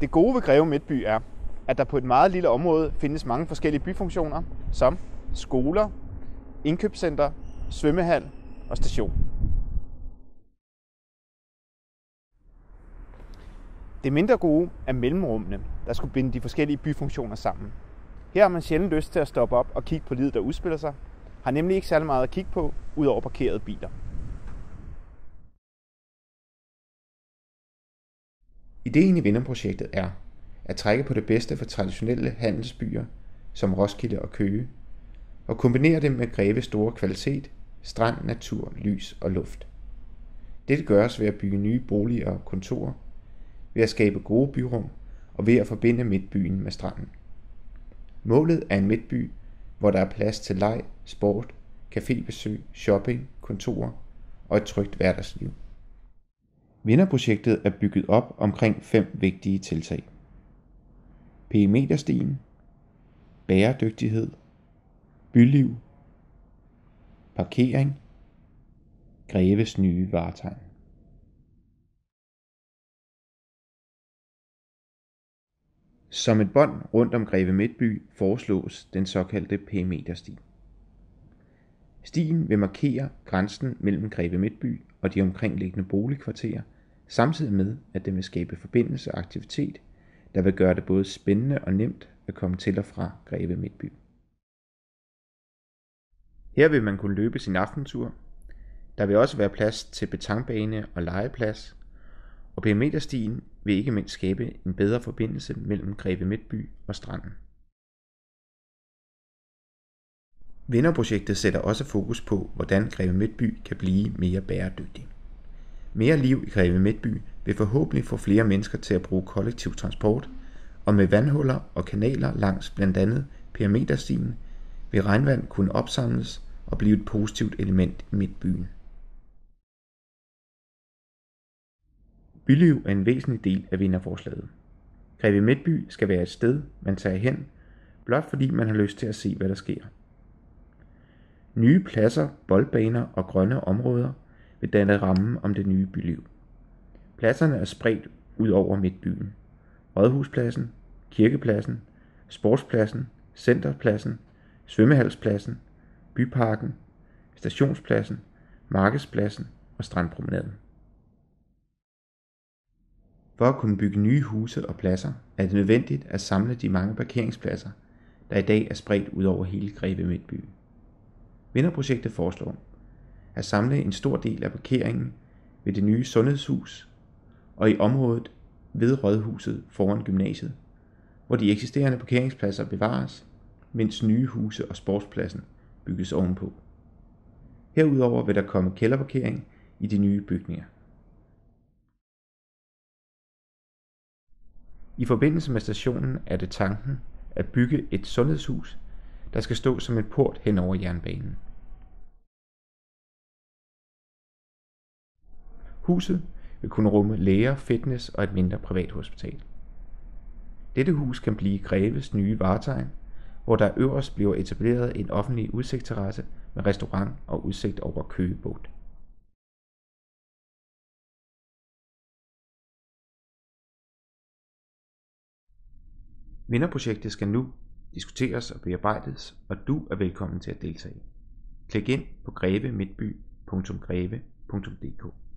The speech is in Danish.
Det gode ved Greve Midtby er, at der på et meget lille område findes mange forskellige byfunktioner, som skoler, indkøbscenter, svømmehal og station. Det mindre gode er mellemrummene, der skulle binde de forskellige byfunktioner sammen. Her har man sjældent lyst til at stoppe op og kigge på livet, der udspiller sig, har nemlig ikke særlig meget at kigge på, ud over parkerede biler. Ideen i Vinderprojektet er at trække på det bedste fra traditionelle handelsbyer som Roskilde og Køge, og kombinere det med Greves store kvalitet, strand, natur, lys og luft. Dette gøres ved at bygge nye boliger og kontorer, ved at skabe gode byrum og ved at forbinde midtbyen med stranden. Målet er en midtby, hvor der er plads til leg, sport, cafébesøg, shopping, kontorer og et trygt hverdagsliv. Vinderprojektet er bygget op omkring 5 vigtige tiltag. Perimeterstien, bæredygtighed, byliv, parkering, Greves nye vartegn. Som et bånd rundt om Greve Midtby foreslås den såkaldte perimetersti. Stien vil markere grænsen mellem Greve Midtby og de omkringliggende boligkvarterer, samtidig med at den vil skabe forbindelse og aktivitet, der vil gøre det både spændende og nemt at komme til og fra Greve Midtby. Her vil man kunne løbe sin aftentur. Der vil også være plads til betonbane og legeplads, og perimeterstien vil ikke mindst skabe en bedre forbindelse mellem Greve Midtby og stranden. Vinderprojektet sætter også fokus på, hvordan Greve Midtby kan blive mere bæredygtig. Mere liv i Greve Midtby vil forhåbentlig få flere mennesker til at bruge kollektiv transport, og med vandhuller og kanaler langs blandt andet perimeterstien vil regnvand kunne opsamles og blive et positivt element i midtbyen. Byliv er en væsentlig del af vinderforslaget. Greve Midtby skal være et sted, man tager hen, blot fordi man har lyst til at se, hvad der sker. Nye pladser, boldbaner og grønne områder vil danne rammen om det nye byliv. Pladserne er spredt ud over midtbyen. Rådhuspladsen, Kirkepladsen, Sportspladsen, Centerpladsen, Svømmehalspladsen, Byparken, Stationspladsen, Markedspladsen og Strandpromenaden. For at kunne bygge nye huse og pladser er det nødvendigt at samle de mange parkeringspladser, der i dag er spredt ud over hele Greve Midtby. Vinderprojektet foreslår at samle en stor del af parkeringen ved det nye sundhedshus og i området ved rådhuset foran gymnasiet, hvor de eksisterende parkeringspladser bevares, mens nye huse og sportspladsen bygges ovenpå. Herudover vil der komme kælderparkering i de nye bygninger. I forbindelse med stationen er det tanken at bygge et sundhedshus, der skal stå som en port hen over jernbanen. Huset vil kunne rumme læger, fitness og et mindre privathospital. Dette hus kan blive Greves nye vartegn, hvor der øverst bliver etableret en offentlig udsigtsterrasse med restaurant og udsigt over Køge Bugt. Vinderprojektet skal nu diskuteres og bearbejdes, og du er velkommen til at deltage. Klik ind på grevemidtby.greve.dk.